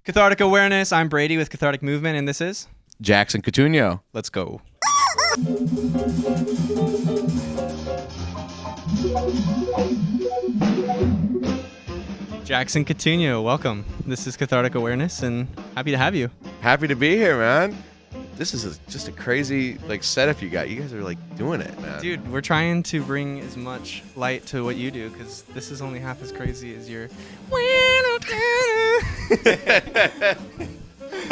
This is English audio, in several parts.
Cathartic Awareness. I'm Brady with Cathartic Movement, and this is Jackson Cotugno. Let's Go. Jackson Cotugno, welcome. This is Cathartic Awareness, and happy to have you. Happy to be here, man. This is just a crazy setup you got. You guys are doing it, man. Dude, we're trying to bring as much light to what you do, because this is only half as crazy as your...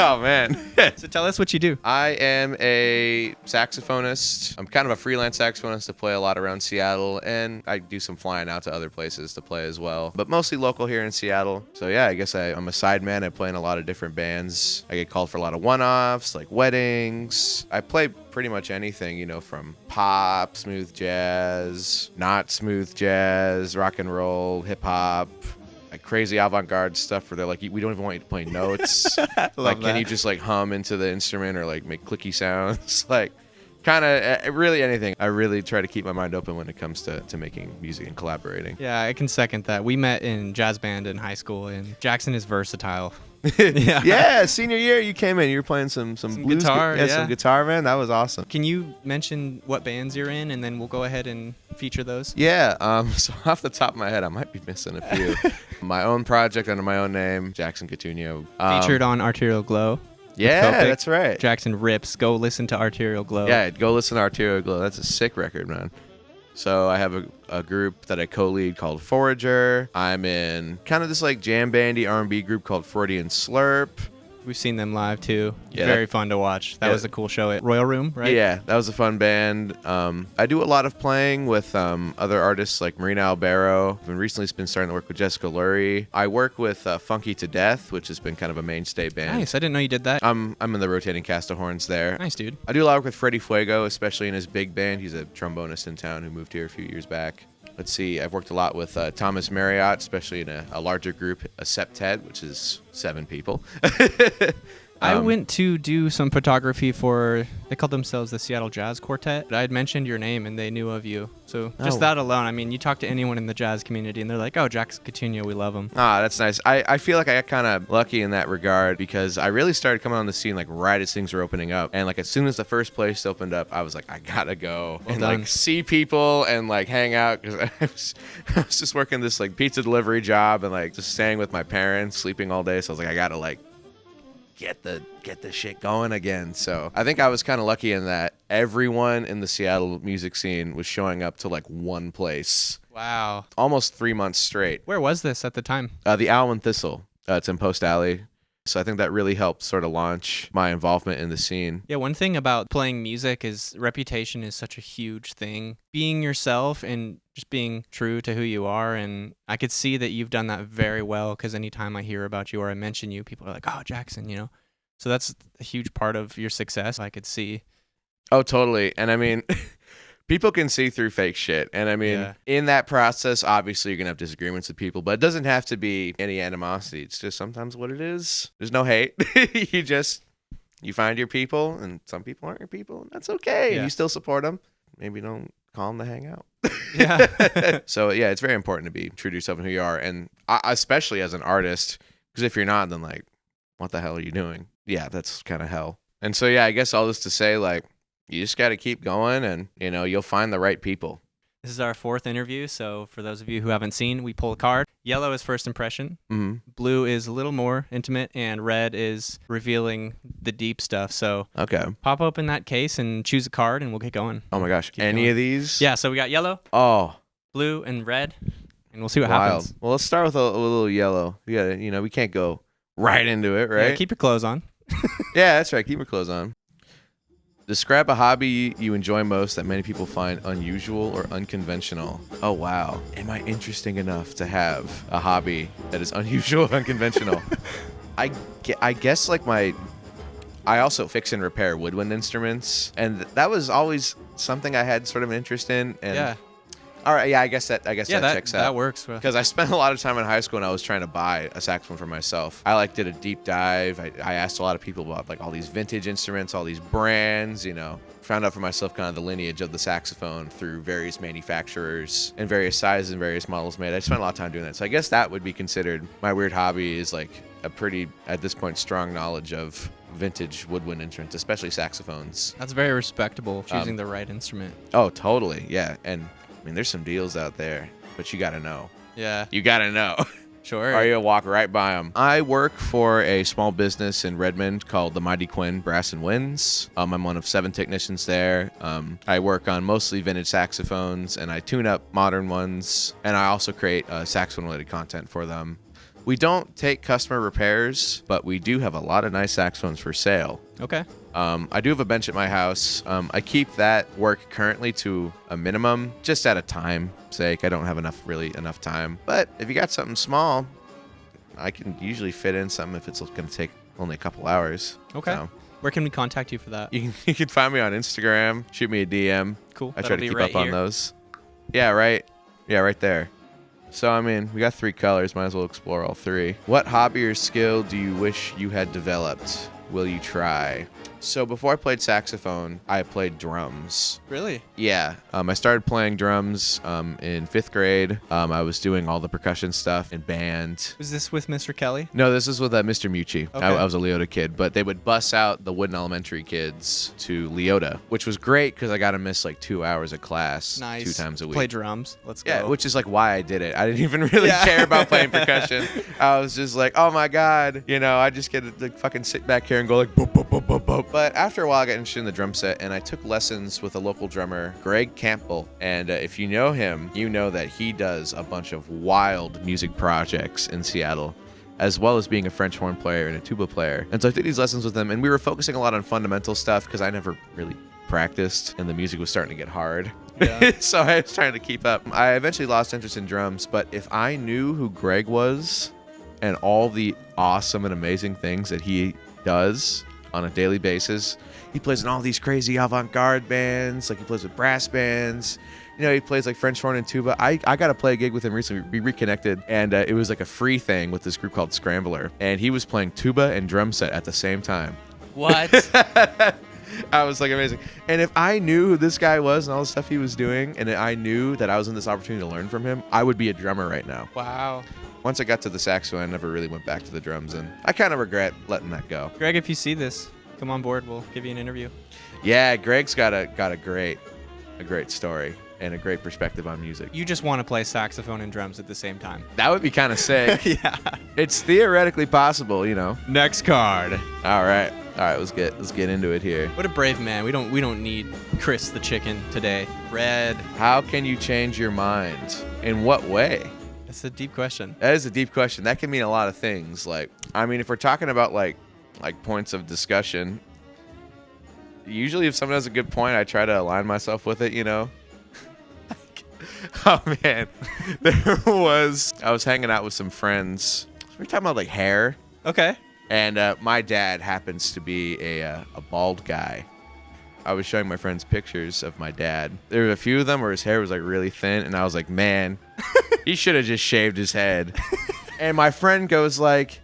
Oh, man. So tell us what you do. I am a saxophonist. I'm kind of a freelance saxophonist. I play a lot around Seattle, and I do some flying out to other places to play as well, but mostly local here in Seattle. So yeah, I guess I'm a sideman. I play in a lot of different bands. I get called for a lot of one-offs, like weddings. I play pretty much anything, from pop, smooth jazz, not smooth jazz, rock and roll, hip-hop, crazy avant-garde stuff where they're like, we don't even want you to play notes. Can you just hum into the instrument or make clicky sounds? Kind of really anything. I really try to keep my mind open when it comes to making music and collaborating. Yeah, I can second that. We met in jazz band in high school, and Jackson is versatile. Yeah, senior year you came in, you were playing some blues guitar, some guitar, man. That was awesome. Can you mention what bands you're in, and then we'll go ahead and feature those? Yeah, so off the top of my head, I might be missing a few. My own project under my own name, Jackson Cotugno. Featured on Arterial Glow. Yeah, that's right. Jackson rips. Go listen to Arterial Glow. Yeah, go listen to Arterial Glow. That's a sick record, man. So I have a group that I co-lead called Forager. I'm in kind of this jam bandy R&B group called Freudian Slurp. We've seen them live too. Yeah, very fun to watch. That was a cool show at Royal Room, right? Yeah, that was a fun band. I do a lot of playing with other artists like Marina Albero. I've recently been starting to work with Jessica Lurie. I work with Funky to Death, which has been kind of a mainstay band. Nice. I didn't know you did that. I'm in the rotating cast of horns there. Nice, dude. I do a lot of work with Freddie Fuego, especially in his big band. He's a trombonist in town who moved here a few years back. Let's see, I've worked a lot with Thomas Marriott, especially in a larger group, a septet, which is 7 people. I went to do some photography for, they called themselves the Seattle Jazz Quartet. I had mentioned your name and they knew of you. So just that alone, I mean, you talk to anyone in the jazz community and they're like, oh, Jackson Cotugno, we love him. Ah, that's nice. I feel like I got kind of lucky in that regard because I really started coming on the scene right as things were opening up. And as soon as the first place opened up, I was like, I gotta go and see people and hang out. Because I was just working this pizza delivery job and just staying with my parents, sleeping all day. So I was like, I gotta get the shit going again. So I think I was kind of lucky in that everyone in the Seattle music scene was showing up to one place. Wow. Almost 3 months straight. Where was this at the time? The Owl and Thistle. It's in Post Alley. So I think that really helped sort of launch my involvement in the scene. Yeah, one thing about playing music is reputation is such a huge thing. Being yourself and just being true to who you are. And I could see that you've done that very well because anytime I hear about you or I mention you, people are like, oh, Jackson, So that's a huge part of your success, I could see. Oh, totally. And I mean... People can see through fake shit. And I mean, in that process, obviously you're going to have disagreements with people, but it doesn't have to be any animosity. It's just sometimes what it is. There's no hate. You find your people, and some people aren't your people, and that's okay. And you still support them. Maybe don't call them to hang out. Yeah. So yeah, it's very important to be true to yourself and who you are. And especially as an artist, because if you're not, then what the hell are you doing? Yeah, that's kind of hell. And so yeah, I guess all this to say you just got to keep going and, you'll find the right people. This is our 4th interview. So for those of you who haven't seen, we pull a card. Yellow is first impression. Mm-hmm. Blue is a little more intimate. And red is revealing the deep stuff. So pop open that case and choose a card and we'll get going. Oh my gosh. Any of these? Yeah. So we got yellow, blue, and red. And we'll see what happens. Well, let's start with a little yellow. We got to, we can't go right into it, right? Yeah, keep your clothes on. Yeah, that's right. Keep your clothes on. Describe a hobby you enjoy most that many people find unusual or unconventional. Oh, wow. Am I interesting enough to have a hobby that is unusual or unconventional? I guess I also fix and repair woodwind instruments. And that was always something I had sort of an interest in. And All right, yeah, I guess that Yeah, checks that out. works. Because I spent a lot of time in high school and I was trying to buy a saxophone for myself. I like did a deep dive. I asked a lot of people about like all these vintage instruments, all these brands, you know. Found out for myself kind of the lineage of the saxophone through various manufacturers and various sizes and various models made. I spent a lot of time doing that. So I guess that would be considered my weird hobby is like a pretty, at this point, strong knowledge of vintage woodwind instruments, especially saxophones. That's very respectable, choosing the right instrument. Oh, totally. Yeah. And I mean, there's some deals out there, but you got to know. Yeah. You got to know. Sure. Or you'll walk right by them. I work for a small business in Redmond called the Mighty Quinn Brass and Winds. I'm one of 7 technicians there. I work on mostly vintage saxophones, and I tune up modern ones, and I also create saxophone-related content for them. We don't take customer repairs, but we do have a lot of nice saxophones for sale. Okay. I do have a bench at my house. I keep that work currently to a minimum, just at a time sake. I don't have enough time. But if you got something small, I can usually fit in something if it's going to take only a couple hours. Okay. So, where can we contact you for that? you can find me on Instagram. Shoot me a DM. Cool. I try to keep right up on here. those. Yeah, right. Yeah, right there. So, I mean, we got 3 colors. Might as well explore all 3. What hobby or skill do you wish you had developed? Will you try? So before I played saxophone, I played drums. Really? Yeah. I started playing drums in 5th grade. I was doing all the percussion stuff in band. Was this with Mr. Kelly? No, this is with Mr. Mucci. Okay. I was a Leota kid, but they would bus out the Wooden Elementary kids to Leota, which was great because I got to miss like 2 hours of class Nice. 2 times a week. Play drums. Let's go. Yeah, which is like why I did it. I didn't even really care about playing percussion. I was just like, oh my God, you know, I just get to like, fucking sit back here and go like, boop, boop, boop, boop, boop. But after a while, I got interested in the drum set, and I took lessons with a local drummer, Greg Campbell. And if you know him, you know that he does a bunch of wild music projects in Seattle, as well as being a French horn player and a tuba player. And so I took these lessons with him, and we were focusing a lot on fundamental stuff because I never really practiced, and the music was starting to get hard. Yeah. So I was trying to keep up. I eventually lost interest in drums, but if I knew who Greg was and all the awesome and amazing things that he does on a daily basis, he plays in all these crazy avant-garde bands, like he plays with brass bands. You know, he plays like French horn and tuba. I got to play a gig with him recently. We reconnected, and it was like a free thing with this group called Scrambler, and he was playing tuba and drum set at the same time. What? I was like, amazing. And if I knew who this guy was and all the stuff he was doing, and I knew that I was in this opportunity to learn from him, I would be a drummer right now. Wow. Once I got to the saxophone, I never really went back to the drums, and I kind of regret letting that go. Greg, if you see this, come on board. We'll give you an interview. Yeah, Greg's got a great story and a great perspective on music. You just want to play saxophone and drums at the same time. That would be kind of sick. Yeah. It's theoretically possible, you know. Next card. All right, let's get into it here. What a brave man. We don't need Chris the chicken today. Red. How can you change your mind? In what way? That's a deep question. That is a deep question. That can mean a lot of things. Like, I mean, if we're talking about like points of discussion, usually if someone has a good point, I try to align myself with it, you know. Oh man, I was hanging out with some friends. We were talking about like hair. Okay. And my dad happens to be a bald guy. I was showing my friends pictures of my dad. There were a few of them where his hair was like really thin, and I was like, man, he should have just shaved his head. And my friend goes like,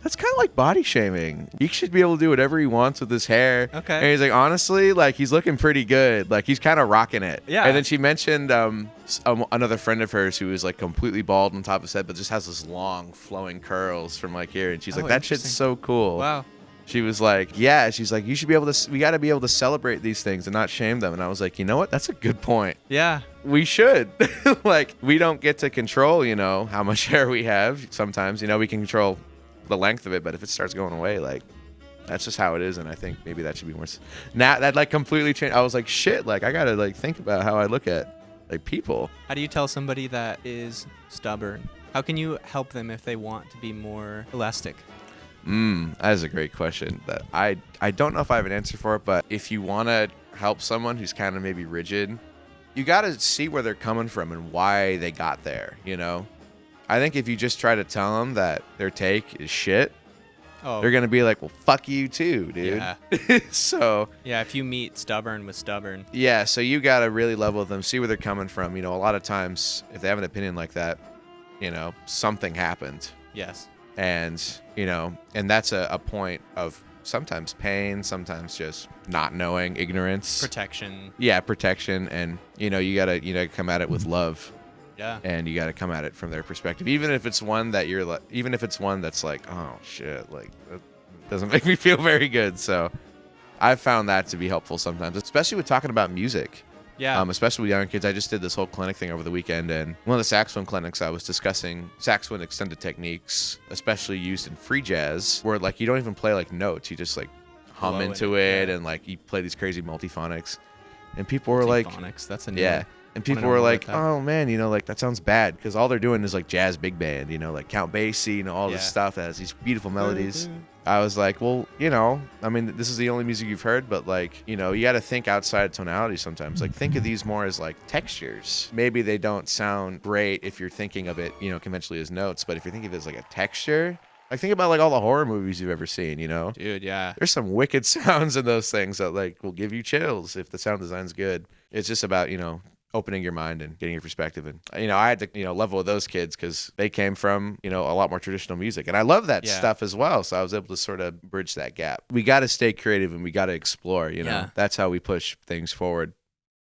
that's kind of like body shaming. He should be able to do whatever he wants with his hair. Okay. And he's like, honestly, like he's looking pretty good. Like he's kind of rocking it. Yeah. And then she mentioned another friend of hers who was like completely bald on top of his head, but just has this long flowing curls from like here. And she's like, that shit's interesting. so cool. Wow. She was like, yeah, she's like, you should be able to, we got to be able to celebrate these things and not shame them. And I was like, you know what? That's a good point. Yeah. We should. Like, we don't get to control, you know, how much hair we have. Sometimes, you know, we can control the length of it, but if it starts going away, like, that's just how it is. And I think maybe that should be more. Now that like completely changed. I was like, shit, like, I got to like think about how I look at like people. How do you tell somebody that is stubborn? How can you help them if they want to be more elastic? That is a great question that I don't know if I have an answer for it, but if you want to help someone who's kind of maybe rigid, you got to see where they're coming from and why they got there, you know? I think if you just try to tell them that their take is shit, Oh. they're gonna be like, well, fuck you too, dude. Yeah. So Yeah, if you meet stubborn with stubborn. yeah, so you gotta really level with them, see where they're coming from. You know, a lot of times if they have an opinion like that, you know, something happened. Yes. And, you know, and that's a point of sometimes pain, sometimes just not knowing, ignorance. Protection. Yeah, protection. And, you know, you gotta come at it with love. Yeah. And you gotta come at it from their perspective. Even if it's one that you're like, even if it's one that's like, oh shit, like that doesn't make me feel very good. So I've found that to be helpful sometimes, especially with talking about music. Yeah. Especially with young kids. I just did this whole clinic thing over the weekend, and one of the saxophone clinics, I was discussing saxophone extended techniques, especially used in free jazz, where like you don't even play like notes, you just like hum Flow in into it, it, yeah. and like you play these crazy multiphonics, and people were like, Phonics. That's a new yeah. one. And Wanna people know were more like, about that. oh man, you know, like that sounds bad, because all they're doing is like jazz big band, you know, like Count Basie and all this Yeah. stuff that has these beautiful melodies. I was like, well, you know, I mean, this is the only music you've heard, but like, you know, you got to think outside tonality sometimes. Like, think of these more as like textures. Maybe they don't sound great if you're thinking of it, you know, conventionally as notes, but if you think of it as like a texture, like think about like all the horror movies you've ever seen, you know? Dude, yeah. There's some wicked sounds in those things that like will give you chills if the sound design's good. It's just about, you know, opening your mind and getting your perspective. And, you know, I had to, you know, level with those kids because they came from, you know, a lot more traditional music. And I love that Yeah. stuff as well. So I was able to sort of bridge that gap. We got to stay creative and we got to explore, you know. Yeah. That's how we push things forward.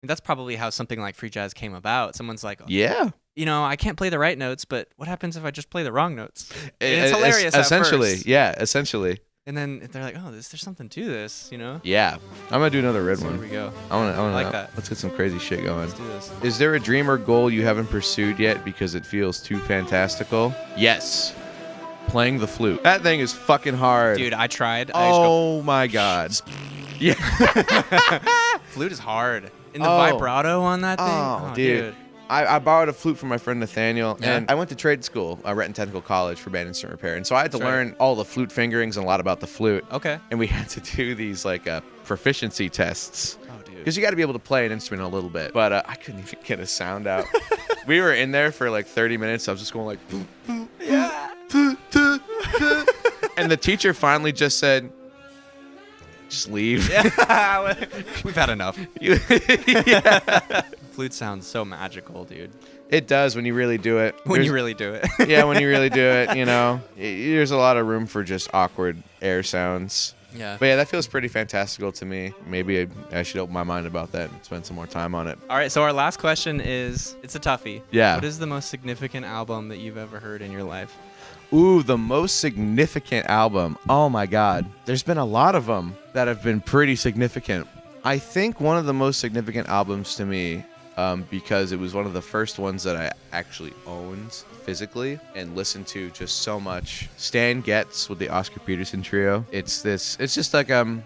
That's probably how something like free jazz came about. Someone's like, Yeah. you know, I can't play the right notes, but what happens if I just play the wrong notes? And it's hilarious Essentially. at first. Yeah, essentially. And then they're like, oh, there's something to this, you know? Yeah. I'm going to do another red So one. here we go. I want to like that. Let's get some crazy shit going. Let's do this. Is there a dream or goal you haven't pursued yet because it feels too fantastical? Yes. Playing the flute. That thing is fucking hard. Dude, I tried. I just Oh my god. Yeah. go, flute is hard. And the Oh. vibrato on that thing. Oh, dude. I borrowed a flute from my friend Nathaniel, Yeah. and I went to trade school, Renton Technical College, for band instrument repair, and so I had to That's right. learn all the flute fingerings and a lot about the flute. Okay. And we had to do these like proficiency tests. Oh, dude. Because you got to be able to play an instrument a little bit. But I couldn't even get a sound out. We were in there for like 30 minutes. I was just going like, "Poo, poo, Yeah. poo, poo, poo." And the teacher finally just said, just leave. Yeah. We've had enough. Yeah. Flute sounds so magical, dude. It does when you really do it. When There's- you really do it. Yeah, when you really do it, you know. There's a lot of room for just awkward air sounds. Yeah. But yeah, that feels pretty fantastical to me. Maybe I should open my mind about that and spend some more time on it. All right, so our last question is, it's a toughie. Yeah. What is the most significant album that you've ever heard in your life? Ooh, the most significant album. Oh my God. There's been a lot of them that have been pretty significant. I think one of the most significant albums to me, because it was one of the first ones that I actually owned physically and listened to just so much. Stan Getz with the Oscar Peterson trio. It's just like a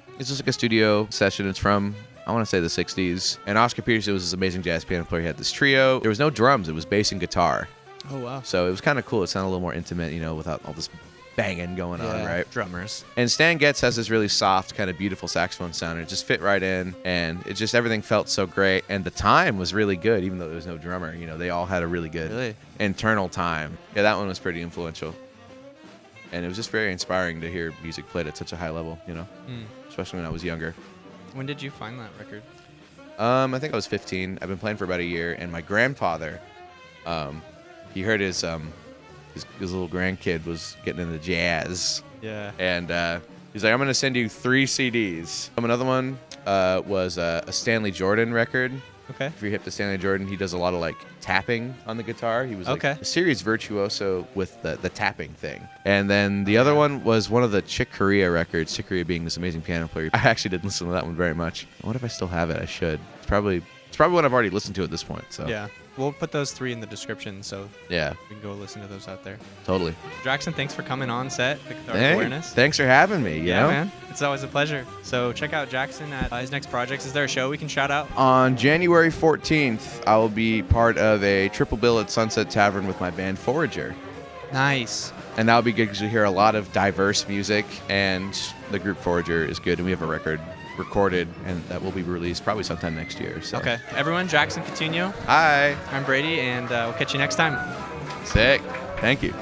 studio session. It's from, I want to say, the 60s. And Oscar Peterson was this amazing jazz piano player. He had this trio. There was no drums. It was bass and guitar. Oh, wow. So it was kind of cool. It sounded a little more intimate, you know, without all this banging going on, right? Drummers. And Stan Getz has this really soft, kind of beautiful saxophone sound. It just fit right in, and it just, everything felt so great. And the time was really good, even though there was no drummer. You know, they all had a really good Really? internal time. Yeah, that one was pretty influential. And it was just very inspiring to hear music played at such a high level, you know, especially when I was younger. When did you find that record? I think I was 15. I've been playing for about a year, and my grandfather, he heard his little grandkid was getting into jazz, Yeah. and he's like, "I'm gonna send you 3 CDs." Another one was a Stanley Jordan record. Okay. If you're hip to Stanley Jordan, he does a lot of like tapping on the guitar. He was like Okay. a serious virtuoso with the tapping thing. And then the other one was one of the Chick Corea records. Chick Corea being this amazing piano player. I actually didn't listen to that one very much. What if I still have it? I should. It's probably one I've already listened to at this point. So Yeah. We'll put those 3 in the description so yeah, we can go listen to those out there. totally. Jackson, thanks for coming on set. The Cathartic Hey, Awareness. thanks for having me. You know? Man. It's always a pleasure. So check out Jackson at his next projects. Is there a show we can shout out? On January 14th, I will be part of a triple bill at Sunset Tavern with my band Forager. Nice. And that'll be good because you hear a lot of diverse music, and the group Forager is good, and we have a record recorded, and that will be released probably sometime next year. So. Okay. Everyone, Jackson Cotugno. Hi. I'm Brady, and we'll catch you next time. Sick. Thank you.